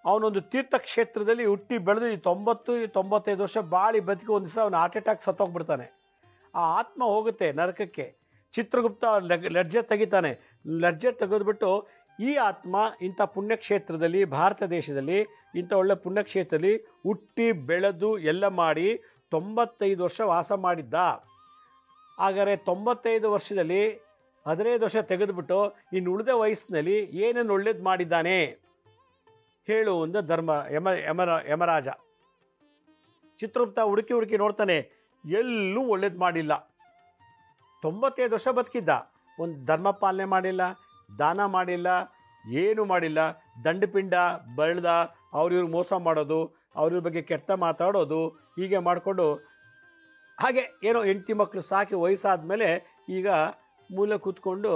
ಅವನೊಂದು ತೀರ್ಥಕ್ಷೇತ್ರದಲ್ಲಿ ಹುಟ್ಟಿ ಬೆಳೆದು 90-95 ವರ್ಷ ಬಾಳಿ ಬದುಕಿ ಒಂದು ದಿವಸ ಅವನು ಹಾರ್ಟ್ ಅಟ್ಯಾಕ್ ಸತ್ತೋಗ್ಬಿಡ್ತಾನೆ. ಆ ಆತ್ಮ ಹೋಗುತ್ತೆ ನರಕಕ್ಕೆ. ಚಿತ್ರಗುಪ್ತ ಲೆಡ್ಜರ್ ತೆಗಿತಾನೆ. ಲೆಡ್ಜರ್ ತೆಗೆದುಬಿಟ್ಟು ಈ ಆತ್ಮ ಇಂಥ ಪುಣ್ಯಕ್ಷೇತ್ರದಲ್ಲಿ, ಭಾರತ ದೇಶದಲ್ಲಿ ಇಂಥ ಒಳ್ಳೆ ಪುಣ್ಯಕ್ಷೇತ್ರದಲ್ಲಿ ಹುಟ್ಟಿ ಬೆಳೆದು ಎಲ್ಲ ಮಾಡಿ 95 ವರ್ಷ ವಾಸ ಮಾಡಿದ್ದ. ಹಾಗಾದರೆ 95 ವರ್ಷದಲ್ಲಿ 15 ವರ್ಷ ತೆಗೆದುಬಿಟ್ಟು ಇನ್ನು ಉಳಿದ ವಯಸ್ಸಿನಲ್ಲಿ ಏನೇನು ಒಳ್ಳೇದು ಮಾಡಿದ್ದಾನೆ ಹೇಳು ಒಂದು ಯಮರಾಜ. ಚಿತ್ರಗುಪ್ತ ಹುಡುಕಿ ನೋಡ್ತಾನೆ, ಎಲ್ಲೂ ಒಳ್ಳೇದು ಮಾಡಿಲ್ಲ. 95 ವರ್ಷ ಬದುಕಿದ್ದ, ಒಂದು ಧರ್ಮ ಪಾಲನೆ ಮಾಡಿಲ್ಲ, ದಾನ ಮಾಡಿಲ್ಲ, ಏನೂ ಮಾಡಿಲ್ಲ. ದಂಡಪಿಂಡ ಬೆಳೆದ, ಅವ್ರಿವ್ರಿಗೆ ಮೋಸ ಮಾಡೋದು, ಅವ್ರ ಬಗ್ಗೆ ಕೆಟ್ಟ ಮಾತಾಡೋದು, ಹೀಗೆ ಮಾಡಿಕೊಂಡು ಹಾಗೆ ಏನೋ ಹೆಂಡತಿ ಮಕ್ಕಳು ಸಾಕಿ ವಯಸ್ಸಾದ ಈಗ ಮೂಲೆ ಕೂತ್ಕೊಂಡು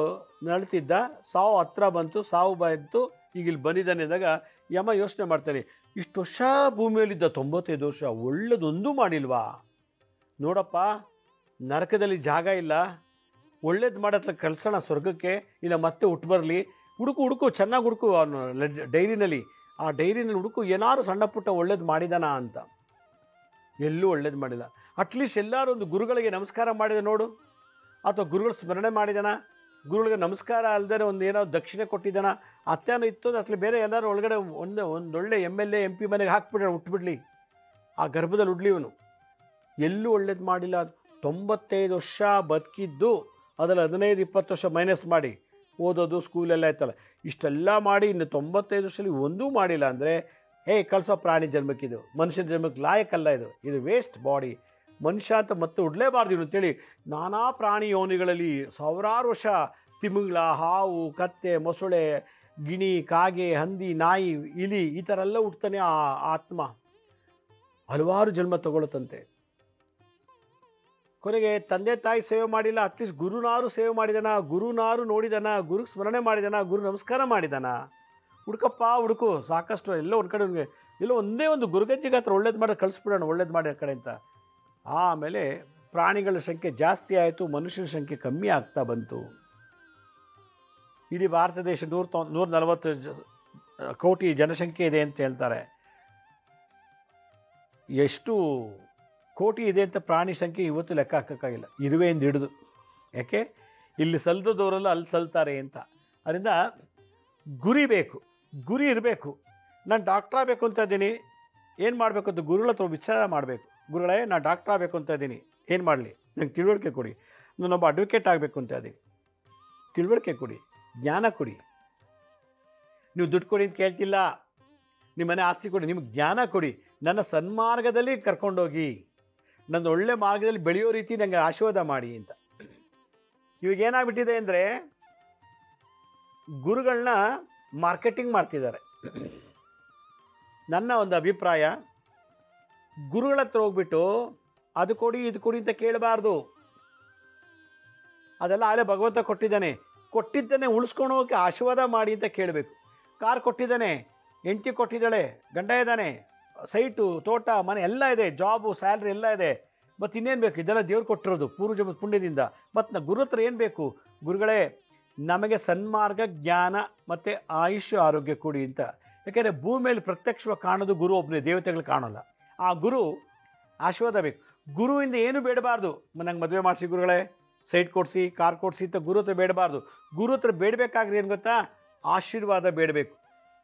ನಳ್ತಿದ್ದ. ಸಾವು ಹತ್ರ ಬಂತು, ಸಾವು ಬಂತು, ಈಗ ಇಲ್ಲಿ ಬಂದಿದ್ದಾನೆ ಅಂದಾಗ ಯಮ ಯೋಚನೆ ಮಾಡ್ತಾನೆ, ಇಷ್ಟು ವರ್ಷ ಭೂಮಿಯಲ್ಲಿದ್ದ 95 ವರ್ಷ ಒಳ್ಳೇದೊಂದೂ ಮಾಡಿಲ್ವಾ? ನೋಡಪ್ಪ, ನರಕದಲ್ಲಿ ಜಾಗ ಇಲ್ಲ, ಒಳ್ಳೇದು ಮಾಡತ್ರ ಕಳ್ಸೋಣ ಸ್ವರ್ಗಕ್ಕೆ, ಇಲ್ಲ ಮತ್ತೆ ಹುಟ್ಟು ಬರಲಿ. ಹುಡುಕು ಚೆನ್ನಾಗಿ ಹುಡುಕು ಅವನು ಡೈರಿನಲ್ಲಿ, ಆ ಡೈರಿನಲ್ಲಿ ಹುಡುಕು ಏನಾದ್ರು ಸಣ್ಣ ಪುಟ್ಟ ಒಳ್ಳೇದು ಮಾಡಿದಾನ ಅಂತ. ಎಲ್ಲೂ ಒಳ್ಳೇದು ಮಾಡಿಲ್ಲ. ಅಟ್ಲೀಸ್ಟ್ ಎಲ್ಲರೂ ಒಂದು ಗುರುಗಳಿಗೆ ನಮಸ್ಕಾರ ಮಾಡಿದ ನೋಡು, ಅಥವಾ ಗುರುಗಳ ಸ್ಮರಣೆ ಮಾಡಿದಾನ, ಗುರುಗಳಿಗೆ ನಮಸ್ಕಾರ ಅಲ್ಲದೆ ಒಂದು ಏನೋ ದಕ್ಷಿಣೆ ಕೊಟ್ಟಿದ್ದಾನ, ಅತ್ತೇನೋ ಇತ್ತು ಅತ್ಲಿ ಬೇರೆ ಎಲ್ಲರೂ ಒಳಗಡೆ ಒಂದೊಳ್ಳೆ MLA MP ಮನೆಗೆ ಹಾಕ್ಬಿಡ, ಹುಟ್ಟುಬಿಡ್ಲಿ, ಆ ಗರ್ಭದಲ್ಲಿ ಉಡ್ಲಿ. ಇವನು ಎಲ್ಲೂ ಒಳ್ಳೇದು ಮಾಡಿಲ್ಲ. 95 ವರ್ಷ ಬದುಕಿದ್ದು, ಅದರಲ್ಲಿ 15-20 ವರ್ಷ ಮೈನಸ್ ಮಾಡಿ ಓದೋದು ಸ್ಕೂಲೆಲ್ಲ ಆಯ್ತಲ್ಲ, ಇಷ್ಟೆಲ್ಲ ಮಾಡಿ ಇನ್ನು 95 ವರ್ಷದಲ್ಲಿ ಒಂದೂ ಮಾಡಿಲ್ಲ ಅಂದರೆ ಕಳಿಸೋ ಪ್ರಾಣಿ ಜನ್ಮಕ್ಕಿದು, ಮನುಷ್ಯನ ಜನ್ಮಕ್ಕೆ ಲಾಯಕಲ್ಲ, ಇದು ವೇಸ್ಟ್ ಬಾಡಿ. ಮನುಷ್ಯ ಅಂತ ಮತ್ತೆ ಉಡ್ಲೇಬಾರ್ದು ಇವನು ಅಂತೇಳಿ ನಾನಾ ಪ್ರಾಣಿ ಯೋನಿಗಳಲ್ಲಿ ಸಾವಿರಾರು ವರ್ಷ ತಿಮಿಂಗ್ಳ, ಹಾವು, ಕತ್ತೆ, ಮೊಸಳೆ, ಗಿಣಿ, ಕಾಗೆ, ಹಂದಿ, ನಾಯಿ, ಇಲಿ ಈ ಥರ ಎಲ್ಲ ಹುಡ್ತಾನೆ ಆ ಆತ್ಮ. ಹಲವಾರು ಜನ್ಮ ತಗೊಳ್ಳುತ್ತಂತೆ. ಕೊನೆಗೆ ತಂದೆ ತಾಯಿ ಸೇವೆ ಮಾಡಿಲ್ಲ, ಅಟ್ಲೀಸ್ಟ್ ಗುರುನಾರು ಸೇವೆ ಮಾಡಿದಾನ, ಗುರುನಾರು ನೋಡಿದಾನ, ಗುರು ಸ್ಮರಣೆ ಮಾಡಿದಾನ, ಗುರು ನಮಸ್ಕಾರ ಮಾಡಿದಾನ. ಹುಡುಕು ಸಾಕಷ್ಟು ಎಲ್ಲ ಒಂದು ಕಡೆ ಎಲ್ಲೋ ಒಂದೇ ಒಂದು ಗುರುಗಜ್ಜಿಗೆ ಹತ್ರ ಒಳ್ಳೇದು ಮಾಡಿ ಕಳಿಸ್ಬಿಡೋಣ, ಒಳ್ಳೇದು ಮಾಡಿ ಆ ಕಡೆ ಅಂತ. ಆಮೇಲೆ ಪ್ರಾಣಿಗಳ ಸಂಖ್ಯೆ ಜಾಸ್ತಿ ಆಯಿತು, ಮನುಷ್ಯನ ಸಂಖ್ಯೆ ಕಮ್ಮಿ ಆಗ್ತಾ ಬಂತು. ಇಡೀ ಭಾರತ ದೇಶ 140 ಕೋಟಿ ಜನಸಂಖ್ಯೆ ಇದೆ ಅಂತ ಹೇಳ್ತಾರೆ. ಎಷ್ಟು ಕೋಟಿ ಇದೆ ಅಂತ ಪ್ರಾಣಿ ಸಂಖ್ಯೆ ಇವತ್ತು ಲೆಕ್ಕ ಹಾಕೋಕ್ಕಾಗಿಲ್ಲ, ಇರುವೆಯಿಂದ ಹಿಡಿದು. ಯಾಕೆ ಇಲ್ಲಿ ಸಲ್ದದವರೆಲ್ಲ ಅಲ್ಲಿ ಸಲ್ತಾರೆ ಅಂತ. ಅದರಿಂದ ಗುರಿ ಬೇಕು, ಗುರಿ ಇರಬೇಕು. ನಾನು ಡಾಕ್ಟ್ರ್ ಆಗಬೇಕು ಅಂತ ಇದ್ದೀನಿ, ಏನು ಮಾಡಬೇಕು ಅಂತ ಗುರುಗಳ ಹತ್ರ ವಿಚಾರ ಮಾಡಬೇಕು. ಗುರುಗಳೇ, ನಾನು ಡಾಕ್ಟ್ರ್ ಆಗಬೇಕು ಅಂತ ಇದ್ದೀನಿ, ಏನು ಮಾಡಲಿ, ನಂಗೆ ತಿಳುವಳಿಕೆ ಕೊಡಿ. ನಾನೊಬ್ಬ ಅಡ್ವೊಕೇಟ್ ಆಗಬೇಕು ಅಂತ ಇದ್ದೀನಿ, ತಿಳುವಳಿಕೆ ಕೊಡಿ, ಜ್ಞಾನ ಕೊಡಿ. ನೀವು ದುಡ್ಡು ಕೊಡಿ ಅಂತ ಕೇಳ್ತಿಲ್ಲ, ನಿಮ್ಮ ಮನೆ ಆಸ್ತಿ ಕೊಡಿ, ನಿಮ್ಗೆ ಜ್ಞಾನ ಕೊಡಿ. ನನ್ನ ಸನ್ಮಾರ್ಗದಲ್ಲಿ ಕರ್ಕೊಂಡೋಗಿ, ನನ್ನ ಒಳ್ಳೆ ಮಾರ್ಗದಲ್ಲಿ ಬೆಳೆಯೋ ರೀತಿ ನನಗೆ ಆಶೀರ್ವಾದ ಮಾಡಿ ಅಂತ. ಇವಾಗ ಏನಾಗ್ಬಿಟ್ಟಿದೆ ಅಂದರೆ ಗುರುಗಳನ್ನ ಮಾರ್ಕೆಟಿಂಗ್ ಮಾಡ್ತಿದ್ದಾರೆ. ನನ್ನ ಒಂದು ಅಭಿಪ್ರಾಯ, ಗುರುಗಳ ಹತ್ರ ಹೋಗ್ಬಿಟ್ಟು ಅದು ಕೊಡಿ ಇದು ಕೊಡಿ ಅಂತ ಕೇಳಬಾರ್ದು. ಅದೆಲ್ಲ ಆಲೇ ಭಗವಂತ ಕೊಟ್ಟಿದ್ದಾನೆ ಉಳಿಸ್ಕೊಂಡು ಹೋಗಿ ಆಶೀರ್ವಾದ ಮಾಡಿ ಅಂತ ಕೇಳಬೇಕು. ಕಾರ್ ಕೊಟ್ಟಿದ್ದಾನೆ, ಹೆಂಡತಿ ಕೊಟ್ಟಿದ್ದಾಳೆ, ಗಂಡ ಇದ್ದಾನೆ, ಸೈಟು, ತೋಟ, ಮನೆ ಎಲ್ಲ ಇದೆ, ಜಾಬು, ಸ್ಯಾಲ್ರಿ ಎಲ್ಲ ಇದೆ, ಮತ್ತು ಇನ್ನೇನು ಬೇಕು? ಇದೆಲ್ಲ ದೇವ್ರು ಕೊಟ್ಟಿರೋದು ಪೂರ್ವಜನ್ಮದ ಪುಣ್ಯದಿಂದ. ಮತ್ತು ಗುರು ಹತ್ರ ಏನು ಬೇಕು? ಗುರುಗಳೇ, ನಮಗೆ ಸನ್ಮಾರ್ಗ, ಜ್ಞಾನ ಮತ್ತು ಆಯುಷ್ಯ, ಆರೋಗ್ಯ ಕೊಡಿ ಅಂತ. ಯಾಕೆಂದರೆ ಭೂಮಿಯಲ್ಲಿ ಪ್ರತ್ಯಕ್ಷವಾಗಿ ಕಾಣೋದು ಗುರು ಒಬ್ಬನೇ, ದೇವತೆಗಳು ಕಾಣೋಲ್ಲ. ಆ ಗುರು ಆಶೀರ್ವಾದ ಬೇಕು. ಗುರುವಿಂದ ಏನು ಬೇಡಬಾರ್ದು. ನಂಗೆ ಮದುವೆ ಮಾಡಿಸಿ ಗುರುಗಳೇ, ಸೈಟ್ ಕೊಡಿಸಿ, ಕಾರ್ ಕೊಡಿಸಿ ಅಂತ ಗುರು ಹತ್ರ ಬೇಡಬಾರ್ದು. ಗುರು ಹತ್ರ ಬೇಡಬೇಕಾದ್ರೆ ಏನು ಗೊತ್ತಾ? ಆಶೀರ್ವಾದ ಬೇಡಬೇಕು,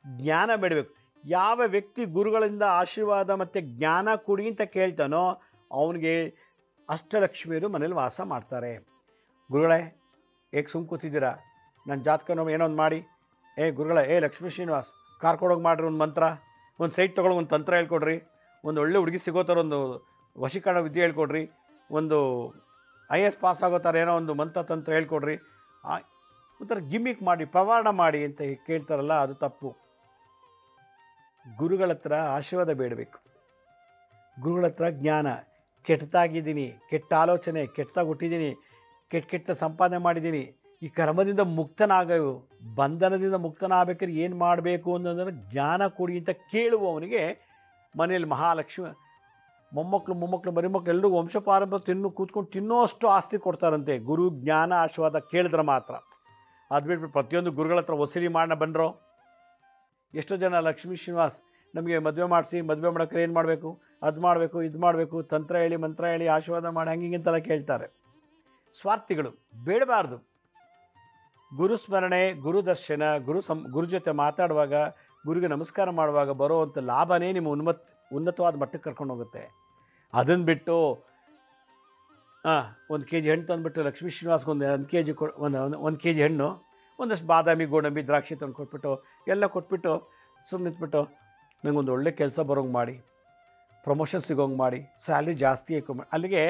ಜ್ಞಾನ ಬೇಡಬೇಕು. ಯಾವ ವ್ಯಕ್ತಿ ಗುರುಗಳಿಂದ ಆಶೀರ್ವಾದ ಮತ್ತು ಜ್ಞಾನ ಕೊಡಿ ಅಂತ ಕೇಳ್ತಾನೋ ಅವನಿಗೆ ಅಷ್ಟಲಕ್ಷ್ಮಿಯರು ಮನೇಲಿ ವಾಸ ಮಾಡ್ತಾರೆ. ಗುರುಗಳೇ, ಏಕೆ ಸುಮ್ಮ ಕೂತಿದ್ದೀರಾ? ನನ್ನ ಜಾತಕನೋ ಏನೋ ಒಂದು ಮಾಡಿ. ಗುರುಗಳೇ, ಲಕ್ಷ್ಮೀ ಶ್ರೀನಿವಾಸ್ ಕಾರ್ ಕೊಡೋಕೆ ಮಾಡ್ರಿ, ಒಂದು ಮಂತ್ರ, ಒಂದು ಸೈಟ್ ತೊಗೊಳೋ ಒಂದು ತಂತ್ರ ಹೇಳ್ಕೊಡ್ರಿ, ಒಂದು ಒಳ್ಳೆ ಹುಡುಗಿ ಸಿಗೋ ಥರ ಒಂದು ವಶೀಕರಣ ವಿದ್ಯೆ ಹೇಳ್ಕೊಡ್ರಿ, ಒಂದು IAS ಪಾಸ್ ಆಗೋ ಥರ ಏನೋ ಒಂದು ಮಂತ್ರ ತಂತ್ರ ಹೇಳ್ಕೊಡ್ರಿ, ಒಂಥರ ಗಿಮ್ಮಿಕ್ ಮಾಡಿ, ಪವಾಡ ಮಾಡಿ ಅಂತ ಕೇಳ್ತಾರಲ್ಲ, ಅದು ತಪ್ಪು. ಗುರುಗಳ ಹತ್ರ ಆಶೀರ್ವಾದ ಬೇಡಬೇಕು. ಗುರುಗಳ ಹತ್ರ ಜ್ಞಾನ. ಕೆಟ್ಟದಾಗಿದ್ದೀನಿ, ಕೆಟ್ಟ ಆಲೋಚನೆ, ಕೆಟ್ಟದಾಗಿ ಹುಟ್ಟಿದ್ದೀನಿ, ಕೆಟ್ಟ ಸಂಪಾದನೆ ಮಾಡಿದ್ದೀನಿ, ಈ ಕರ್ಮದಿಂದ ಮುಕ್ತನಾಗವು, ಬಂಧನದಿಂದ ಮುಕ್ತನಾಗಬೇಕಾದ್ರೆ ಏನು ಮಾಡಬೇಕು ಅನ್ನೋದನ್ನು ಜ್ಞಾನ ಕೊಡಿ ಅಂತ ಕೇಳುವವನಿಗೆ ಮನೆಯಲ್ಲಿ ಮಹಾಲಕ್ಷ್ಮಿ ಮೊಮ್ಮಕ್ಕಳು ಮರಿಮಕ್ಕಳು ಎಲ್ಲರಿಗೂ ವಂಶ ಪಾರಂಪರ್ಯ ಕೂತ್ಕೊಂಡು ತಿನ್ನೋ ಅಷ್ಟು ಆಸ್ತಿ ಕೊಡ್ತಾರಂತೆ ಗುರು ಜ್ಞಾನ ಆಶೀರ್ವಾದ ಕೇಳಿದ್ರೆ ಮಾತ್ರ. ಅದು ಬಿಟ್ಬಿಟ್ಟು ಪ್ರತಿಯೊಂದು ಗುರುಗಳ ಹತ್ರ ವಸೂಲಿ ಮಾಡೋಣ ಬಂದರು. ಎಷ್ಟೋ ಜನ ಲಕ್ಷ್ಮೀ ಶ್ರೀನಿವಾಸ್ ನಮಗೆ ಮದುವೆ ಮಾಡಿಸಿ, ಮದುವೆ ಮಾಡೋಕ್ಕೆ ಏನು ಮಾಡಬೇಕು, ಅದು ಮಾಡಬೇಕು, ಇದು ಮಾಡಬೇಕು, ತಂತ್ರ ಹೇಳಿ ಮಂತ್ರ ಹೇಳಿ ಆಶೀರ್ವಾದ ಮಾಡಿ ಹಂಗಿಂತೆಲ್ಲ ಕೇಳ್ತಾರೆ. ಸ್ವಾರ್ಥಿಗಳು, ಬೇಡಬಾರ್ದು. ಗುರುಸ್ಮರಣೆ, ಗುರುದರ್ಶನ, ಗುರು ಜೊತೆ ಮಾತಾಡುವಾಗ, ಗುರುಗೆ ನಮಸ್ಕಾರ ಮಾಡುವಾಗ ಬರೋವಂಥ ಲಾಭನೇ ನಿಮ್ಮ ಉನ್ನತವಾದ ಮಟ್ಟಕ್ಕೆ ಕರ್ಕೊಂಡು ಹೋಗುತ್ತೆ. ಅದನ್ನು ಬಿಟ್ಟು 1 kg ಹಣ್ಣು ತಂದುಬಿಟ್ಟು ಲಕ್ಷ್ಮೀ ಶ್ರೀನಿವಾಸ್ಗೆ ಒಂದು kg ಒಂದು kg ಹಣ್ಣು, ಒಂದಷ್ಟು ಬಾದಾಮಿ, ಗೋಡಂಬಿ, ದ್ರಾಕ್ಷಿ ತಂದು ಕೊಟ್ಬಿಟ್ಟು ಎಲ್ಲ ಕೊಟ್ಬಿಟ್ಟು ಸುಮ್ಮನೆ ನಿಂತ್ಬಿಟ್ಟು ನನಗೊಂದು ಒಳ್ಳೆ ಕೆಲಸ ಬರೋಂಗೆ ಮಾಡಿ, ಪ್ರಮೋಷನ್ ಸಿಗೋಂಗೆ ಮಾಡಿ, ಸ್ಯಾಲ್ರಿ ಜಾಸ್ತಿ ಮಾಡಿ, ಅಲ್ಲಿಗೆ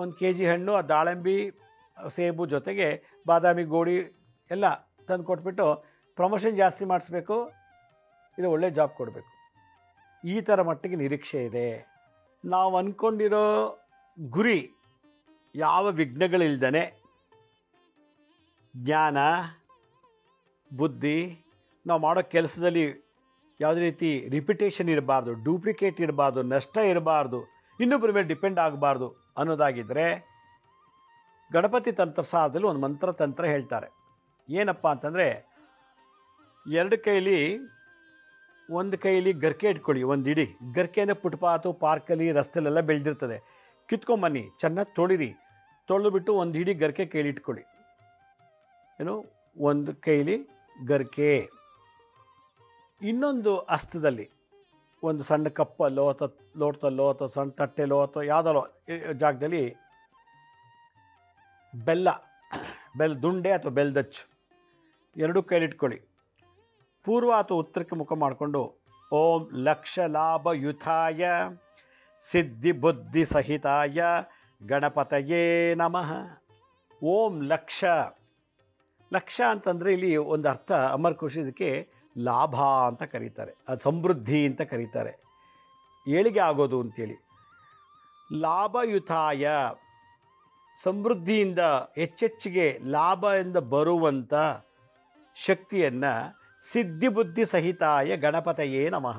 1 kg ಹಣ್ಣು, ಆ ದಾಳಿಂಬೆ, ಸೇಬು ಜೊತೆಗೆ ಬಾದಾಮಿ, ಗೋಡಿ ಎಲ್ಲ ತಂದು ಕೊಟ್ಬಿಟ್ಟು ಪ್ರಮೋಷನ್ ಜಾಸ್ತಿ ಮಾಡಿಸ್ಬೇಕು, ಇಲ್ಲ ಒಳ್ಳೆ ಜಾಬ್ ಕೊಡಬೇಕು. ಈ ಥರ ಮಟ್ಟಿಗೆ ನಿರೀಕ್ಷೆ ಇದೆ. ನಾವು ಅಂದ್ಕೊಂಡಿರೋ ಗುರಿ ಯಾವ ವಿಘ್ನಗಳಿಲ್ದೇ ಜ್ಞಾನ, ಬುದ್ಧಿ, ನಾವು ಮಾಡೋ ಕೆಲಸದಲ್ಲಿ ಯಾವುದೇ ರೀತಿ ರಿಪಿಟೇಷನ್ ಇರಬಾರ್ದು, ಡೂಪ್ಲಿಕೇಟ್ ಇರಬಾರ್ದು, ನಷ್ಟ ಇರಬಾರ್ದು, ಇನ್ನೊಬ್ಬರ ಮೇಲೆ ಡಿಪೆಂಡ್ ಆಗಬಾರ್ದು ಅನ್ನೋದಾಗಿದ್ದರೆ ಗಣಪತಿ ತಂತ್ರಸಾರದಲ್ಲಿ ಒಂದು ಮಂತ್ರ ಹೇಳ್ತಾರೆ. ಏನಪ್ಪ ಅಂತಂದರೆ, 2 ಕೈಲಿ, ಒಂದು ಕೈಲಿ ಗರಿಕೆ ಇಟ್ಕೊಳ್ಳಿ, ಒಂದು ಇಡಿ ಗರಿಕೆ ಅಂದರೆ ಫುಟ್ಪಾತು, ಪಾರ್ಕಲ್ಲಿ, ರಸ್ತೆಲೆಲ್ಲ ಬೆಳೆದಿರ್ತದೆ. ಕಿತ್ಕೊಂಬನ್ನಿ, ಚೆನ್ನಾಗಿ ತೊಳೆದುಬಿಟ್ಟು ಒಂದು ಇಡಿ ಗರಿಕೆ ಕೈಲಿ ಇಟ್ಕೊಳ್ಳಿ. ಒಂದು ಕೈಲಿ ಗರಿಕೆ, ಇನ್ನೊಂದು ಹಸ್ತದಲ್ಲಿ ಒಂದು ಸಣ್ಣ ಕಪ್ಪಲ್ಲೋ ಅಥವಾ ಲೋಟದಲ್ಲೋ ಅಥವಾ ಸಣ್ಣ ತಟ್ಟೆಲೋ ಅಥವಾ ಯಾವುದಲ್ಲೋ ಜಾಗದಲ್ಲಿ ದುಂಡೆ ಅಥವಾ ಬೆಲ್ಲದಚ್ಚು 2 ಕೈಲಿಟ್ಕೊಳ್ಳಿ. ಪೂರ್ವ ಅಥವಾ ಉತ್ತರಕ್ಕೆ ಮುಖ ಮಾಡಿಕೊಂಡು ಓಂ ಲಕ್ಷ ಲಾಭ ಯುತಾಯ ಸಿದ್ಧಿ ಬುದ್ಧಿ ಸಹಿತಾಯ ಗಣಪತಯೇ ನಮಃ. ಓಂ ಲಕ್ಷ ಅಂತಂದರೆ ಇಲ್ಲಿ ಒಂದು ಅರ್ಥ ಅಮರಕೋಶ, ಇದಕ್ಕೆ ಲಾಭ ಅಂತ ಕರೀತಾರೆ, ಅದು ಸಮೃದ್ಧಿ ಅಂತ ಕರೀತಾರೆ, ಏಳಿಗೆ ಆಗೋದು ಅಂತೇಳಿ. ಲಾಭಯುತಾಯ, ಸಮೃದ್ಧಿಯಿಂದ ಹೆಚ್ಚೆಚ್ಚಿಗೆ ಲಾಭದಿಂದ ಬರುವಂಥ ಶಕ್ತಿಯನ್ನು ಸಿದ್ಧಿಬುದ್ಧಿ ಸಹಿತಾಯ ಗಣಪತಯೇ ನಮಃ.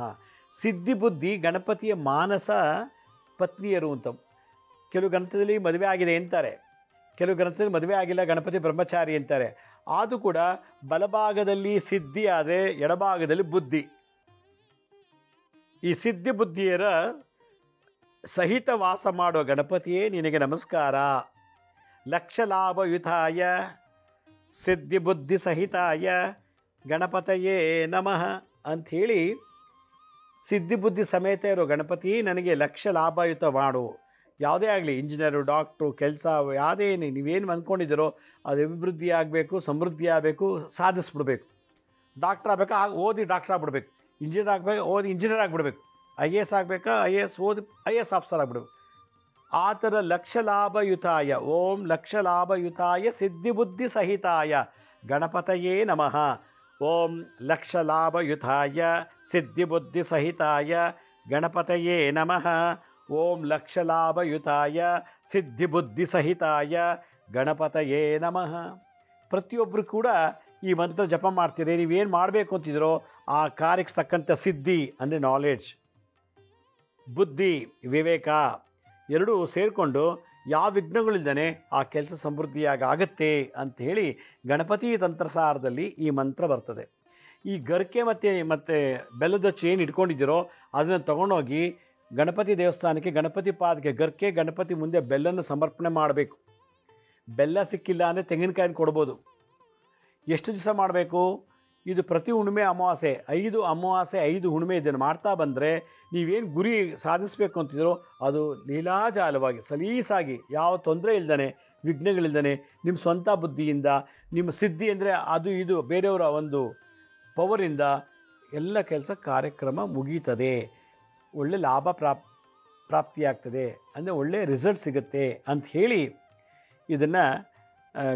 ಸಿದ್ಧಿಬುದ್ಧಿ ಗಣಪತಿಯ ಮಾನಸ ಪತ್ನಿಯರು ಅಂತ. ಕೆಲವು ಗ್ರಂಥದಲ್ಲಿ ಮದುವೆ ಆಗಿದೆ ಅಂತಾರೆ, ಕೆಲವು ಗ್ರಂಥದಲ್ಲಿ ಮದುವೆ ಆಗಿಲ್ಲ, ಗಣಪತಿ ಬ್ರಹ್ಮಚಾರಿ ಅಂತಾರೆ. ಆದರೂ ಕೂಡ ಬಲಭಾಗದಲ್ಲಿ ಸಿದ್ಧಿ ಆದರೆ ಎಡಭಾಗದಲ್ಲಿ ಬುದ್ಧಿ. ಈ ಸಿದ್ಧಿ ಬುದ್ಧಿಯರ ಸಹಿತ ವಾಸ ಮಾಡುವ ಗಣಪತಿಯೇ ನಿನಗೆ ನಮಸ್ಕಾರ. ಲಕ್ಷ ಲಾಭಯುತಾಯ ಸಿದ್ಧಿ ಬುದ್ಧಿ ಸಹಿತಾಯ ಗಣಪತಯೇ ನಮಃ ಅಂಥೇಳಿ, ಸಿದ್ಧಿಬುದ್ಧಿ ಸಮೇತ ಇರೋ ಗಣಪತಿ ನನಗೆ ಲಕ್ಷ ಲಾಭಯುತ ಮಾಡು. ಯಾವುದೇ ಆಗಲಿ, ಇಂಜಿನಿಯರು, ಡಾಕ್ಟ್ರು, ಕೆಲಸ ಯಾವುದೇ ನೀವೇನು ಅಂದ್ಕೊಂಡಿದ್ದೀರೋ ಅದು ಅಭಿವೃದ್ಧಿ ಆಗಬೇಕು, ಸಮೃದ್ಧಿ ಆಗಬೇಕು, ಸಾಧಿಸ್ಬಿಡ್ಬೇಕು. ಡಾಕ್ಟ್ರ್ ಆಗಬೇಕಾ, ಓದಿ ಡಾಕ್ಟ್ರ್ ಆಗಿಬಿಡ್ಬೇಕು. ಇಂಜಿನಿಯರ್ ಆಗಬೇಕು, ಓದಿ ಇಂಜಿನಿಯರ್ ಆಗಿಬಿಡ್ಬೇಕು. IAS ಆಗಬೇಕಾ, IAS ಓದಿ IAS ಆಫೀಸರ್ ಆಗಿಬಿಡ್ಬೇಕು. ಆ ಥರ ಲಕ್ಷ ಲಾಭಯುತಾಯ, ಓಂ ಲಕ್ಷ ಲಾಭಯುತಾಯ ಸಿದ್ಧಿಬುದ್ಧಿ ಸಹಿತಾಯ ಗಣಪತಯೇ ನಮಃ. ಓಂ ಲಕ್ಷ ಲಾಭಯುತಾಯ ಸಿದ್ಧಿಬುದ್ಧಿ ಸಹಿತಾಯ ಗಣಪತಯೇ ನಮಃ. ಓಂ ಲಕ್ಷ ಲಾಭಯುತಾಯ ಸಿದ್ಧಿಬುದ್ಧಿ ಸಹಿತಾಯ ಗಣಪತಯೇ ನಮಃ. ಪ್ರತಿಯೊಬ್ಬರು ಕೂಡ ಈ ಮಂತ್ರ ಜಪ ಮಾಡ್ತೀರಿ. ನೀವೇನು ಮಾಡಬೇಕು ಅಂತಿದ್ದೀರೋ ಆ ಕಾರ್ಯಕ್ಕೆ ತಕ್ಕಂಥ ಸಿದ್ಧಿ ಅಂದರೆ ನಾಲೆಡ್ಜ್, ಬುದ್ಧಿ, ವಿವೇಕ ಎರಡೂ ಸೇರಿಕೊಂಡು ಯಾವ ವಿಘ್ನಗಳಿಲ್ದೇ ಆ ಕೆಲಸ ಸಮೃದ್ಧಿಯಾಗಿ ಆಗುತ್ತೆ ಅಂಥೇಳಿ ಗಣಪತಿ ತಂತ್ರಸಾರದಲ್ಲಿ ಈ ಮಂತ್ರ ಬರ್ತದೆ. ಈ ಗರಿಕೆ ಮತ್ತು ಬೆಲ್ಲದಚ್ಚು ಏನು ಇಟ್ಕೊಂಡಿದ್ದೀರೋ ಅದನ್ನು ತೊಗೊಂಡೋಗಿ ಗಣಪತಿ ದೇವಸ್ಥಾನಕ್ಕೆ, ಗಣಪತಿ ಪಾದಕ್ಕೆ ಗರಿಕೆ, ಗಣಪತಿ ಮುಂದೆ ಬೆಲ್ಲನ್ನು ಸಮರ್ಪಣೆ ಮಾಡಬೇಕು. ಬೆಲ್ಲ ಸಿಕ್ಕಿಲ್ಲ ಅಂದರೆ ತೆಂಗಿನಕಾಯಿನ ಕೊಡ್ಬೋದು. ಎಷ್ಟು ದಿವಸ ಮಾಡಬೇಕು? ಇದು ಪ್ರತಿ ಹುಣ್ಣಿಮೆ ಅಮಾವಾಸ್ಯೆ, 5 ಅಮಾವಾಸ್ಯೆ 5 ಹುಣ್ಣಿಮೆ ಇದನ್ನು ಮಾಡ್ತಾ ಬಂದರೆ ನೀವೇನು ಗುರಿ ಸಾಧಿಸಬೇಕು ಅಂತಿದ್ರೋ ಅದು ಲೀಲಾಜಾಲವಾಗಿ ಸಲೀಸಾಗಿ ಯಾವ ತೊಂದರೆ ಇಲ್ದೇ, ವಿಘ್ನಗಳಿಲ್ದೇ ನಿಮ್ಮ ಸ್ವಂತ ಬುದ್ಧಿಯಿಂದ, ನಿಮ್ಮ ಸಿದ್ಧಿ ಅಂದರೆ ಅದು ಇದು ಬೇರೆಯವರ ಒಂದು ಪವರಿಂದ ಎಲ್ಲ ಕೆಲಸ ಕಾರ್ಯಕ್ರಮ ಮುಗೀತದೆ. ಒಳ್ಳೆ ಲಾಭ ಪ್ರಾಪ್ತಿಯಾಗ್ತದೆ, ಅಂದರೆ ಒಳ್ಳೆಯ ರಿಸಲ್ಟ್ ಸಿಗುತ್ತೆ ಅಂತ ಹೇಳಿ ಇದನ್ನು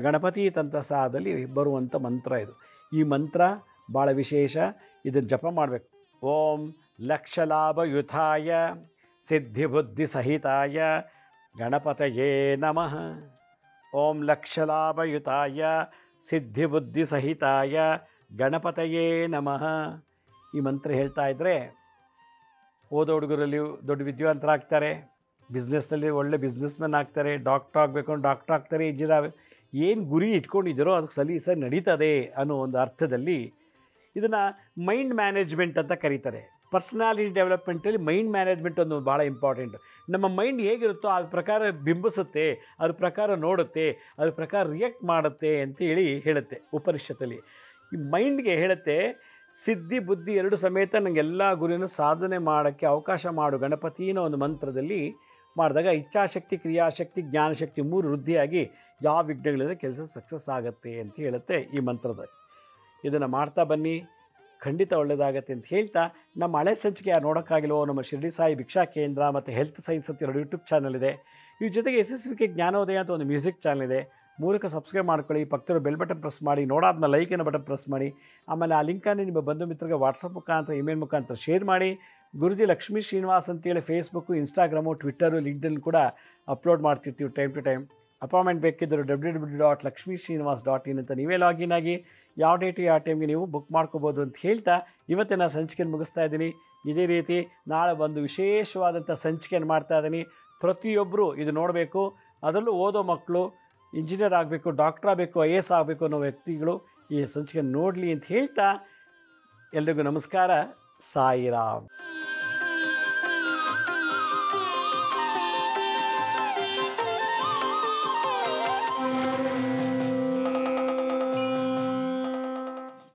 ಗಣಪತಿ ತಂತ್ರಸಾರದಲ್ಲಿ ಬರುವಂಥ ಮಂತ್ರ ಇದು. ಈ ಮಂತ್ರ ಭಾಳ ವಿಶೇಷ. ಇದನ್ನು ಜಪ ಮಾಡಬೇಕು. ಓಂ ಲಕ್ಷ ಲಾಭಯುತಾಯ ಸಿದ್ಧಿಬುದ್ಧಿ ಸಹಿತಾಯ ಗಣಪತಯೇ ನಮಃ. ಓಂ ಲಕ್ಷ ಲಾಭಯುತಾಯ ಸಿದ್ಧಿಬುದ್ಧಿ ಸಹಿತಾಯ ಗಣಪತಯೇ ನಮಃ. ಈ ಮಂತ್ರ ಹೇಳ್ತಾ ಇದ್ದರೆ ಓದೋ ಹುಡುಗರಲ್ಲಿ ದೊಡ್ಡ ವಿದ್ಯಾವಂತರಾಗ್ತಾರೆ. ಬಿಸ್ನೆಸ್ನಲ್ಲಿ ಒಳ್ಳೆ ಬಿಸ್ನೆಸ್ಮನ್ ಆಗ್ತಾರೆ, ಡಾಕ್ಟ್ರ್ ಆಗಬೇಕು ಅಂದ್ರೆ ಡಾಕ್ಟ್ರ್ ಆಗ್ತಾರೆ, ಇಂಜಿನಿಯರ್ ಏನು ಗುರಿ ಇಟ್ಕೊಂಡಿದ್ದೀರೋ ಅದಕ್ಕೆ ಸಲೀಸಾಗಿ ನಡೀತದೆ ಅನ್ನೋ ಒಂದು ಅರ್ಥದಲ್ಲಿ ಇದನ್ನು ಮೈಂಡ್ ಮ್ಯಾನೇಜ್ಮೆಂಟ್ ಅಂತ ಕರೀತಾರೆ. ಪರ್ಸ್ನಾಲಿಟಿ ಡೆವಲಪ್ಮೆಂಟಲ್ಲಿ ಮೈಂಡ್ ಮ್ಯಾನೇಜ್ಮೆಂಟ್ ಒಂದು ಭಾಳ ಇಂಪಾರ್ಟೆಂಟ್. ನಮ್ಮ ಮೈಂಡ್ ಹೇಗಿರುತ್ತೋ ಅದ್ರ ಪ್ರಕಾರ ಬಿಂಬಿಸುತ್ತೆ, ಅದ್ರ ಪ್ರಕಾರ ನೋಡುತ್ತೆ, ಅದ್ರ ಪ್ರಕಾರ ರಿಯಾಕ್ಟ್ ಮಾಡುತ್ತೆ ಅಂತೇಳಿ ಹೇಳುತ್ತೆ ಉಪನಿಷತ್ತಲ್ಲಿ. ಈ ಮೈಂಡ್ಗೆ ಹೇಳುತ್ತೆ, ಸಿದ್ಧಿ ಬುದ್ಧಿ ಎರಡು ಸಮೇತ ನನಗೆಲ್ಲ ಗುರಿಯನ್ನು ಸಾಧನೆ ಮಾಡೋಕ್ಕೆ ಅವಕಾಶ ಮಾಡು ಗಣಪತಿನ ಒಂದು ಮಂತ್ರದಲ್ಲಿ ಮಾಡಿದಾಗ ಇಚ್ಛಾಶಕ್ತಿ, ಕ್ರಿಯಾಶಕ್ತಿ, ಜ್ಞಾನಶಕ್ತಿ 3 ವೃದ್ಧಿಯಾಗಿ ಯಾವ ವಿಘ್ನಗಳಿಂದ ಕೆಲಸ ಸಕ್ಸಸ್ ಆಗುತ್ತೆ ಅಂತ ಹೇಳುತ್ತೆ ಈ ಮಂತ್ರದಲ್ಲಿ. ಇದನ್ನು ಮಾಡ್ತಾ ಬನ್ನಿ, ಖಂಡಿತ ಒಳ್ಳೆಯದಾಗತ್ತೆ ಅಂತ ಹೇಳ್ತಾ, ನಮ್ಮ ಹಳೆ ಸಂಚಿಕೆ ಯಾರು ನೋಡೋಕ್ಕಾಗಿಲ್ವೋ ನಮ್ಮ ಶಿರ್ಡಿ ಸಾಯಿ ಭಿಕ್ಷಾ ಕೇಂದ್ರ ಮತ್ತು ಹೆಲ್ತ್ ಸೈನ್ಸ್ ಅಂತ 2 ಯೂಟ್ಯೂಬ್ ಚಾನಲ್ ಇದೆ. ಇದ್ರ ಜೊತೆಗೆ SSVK ಜ್ಞಾನೋದಯ ಅಂತ ಒಂದು ಮ್ಯೂಸಿಕ್ ಚಾನಲ್ ಇದೆ. 3ಕ್ಕೆ ಸಬ್ಸ್ಕ್ರೈಬ್ ಮಾಡ್ಕೊಳ್ಳಿ, ಪಕ್ಕದ ಬೆಲ್ ಬಟನ್ ಪ್ರೆಸ್ ಮಾಡಿ, ನೋಡಾದ್ಮೇಲೆ ಲೈಕ್ ಅನ್ನೋ ಬಟನ್ ಪ್ರೆಸ್ ಮಾಡಿ. ಆಮೇಲೆ ಆ ಲಿಂಕನ್ನು ನಿಮ್ಮ ಬಂಧು ಮಿತ್ರರಿಗೆ ವಾಟ್ಸಪ್ ಮುಖಾಂತರ, ಇಮೇಲ್ ಮುಖಾಂತರ ಶೇರ್ ಮಾಡಿ. ಗುರುಜಿ ಲಕ್ಷ್ಮೀ ಶ್ರೀನಿವಾಸ್ ಅಂತೇಳಿ ಫೇಸ್ಬುಕ್ಕು, ಇನ್ಸ್ಟಾಗ್ರಾಮು, ಟ್ವಿಟ್ಟರು, ಲಿಂಕ್ಡ್ಇನ್ ಕೂಡ ಅಪ್ಲೋಡ್ ಮಾಡ್ತಿರ್ತೀವಿ ಟೈಮ್ ಟು ಟೈಮ್. ಅಪಾಯಿಂಟ್ಮೆಂಟ್ ಬೇಕಿದ್ದರು www.lakshmisrinivas.in ಅಂತ ನೀವೇ ಲಾಗಿನ್ ಆಗಿ ಯಾವ ಡೇಟು ಯಾವ ಟೈಮ್ಗೆ ನೀವು ಬುಕ್ ಮಾಡ್ಕೋಬೋದು ಅಂತ ಹೇಳ್ತಾ ಇವತ್ತಿನ ಸಂಚಿಕೆಯನ್ನು ಮುಗಿಸ್ತಾ ಇದ್ದೀನಿ. ಇದೇ ರೀತಿ ನಾಳೆ ಒಂದು ವಿಶೇಷವಾದಂಥ ಸಂಚಿಕೆಯನ್ನು ಮಾಡ್ತಾ ಇದ್ದೀನಿ. ಪ್ರತಿಯೊಬ್ಬರು ಇದು ನೋಡಬೇಕು. ಅದರಲ್ಲೂ ಓದೋ ಮಕ್ಕಳು, ಇಂಜಿನಿಯರ್ ಆಗಬೇಕು, ಡಾಕ್ಟ್ರ್ ಆಗಬೇಕು, IAS ಆಗಬೇಕು ಅನ್ನೋ ವ್ಯಕ್ತಿಗಳು ಈ ಸಂಚಿಕೆಯನ್ನು ನೋಡಲಿ ಅಂತ ಹೇಳ್ತಾ ಎಲ್ರಿಗೂ ನಮಸ್ಕಾರ. ಸಾಯಿರಾಮ್.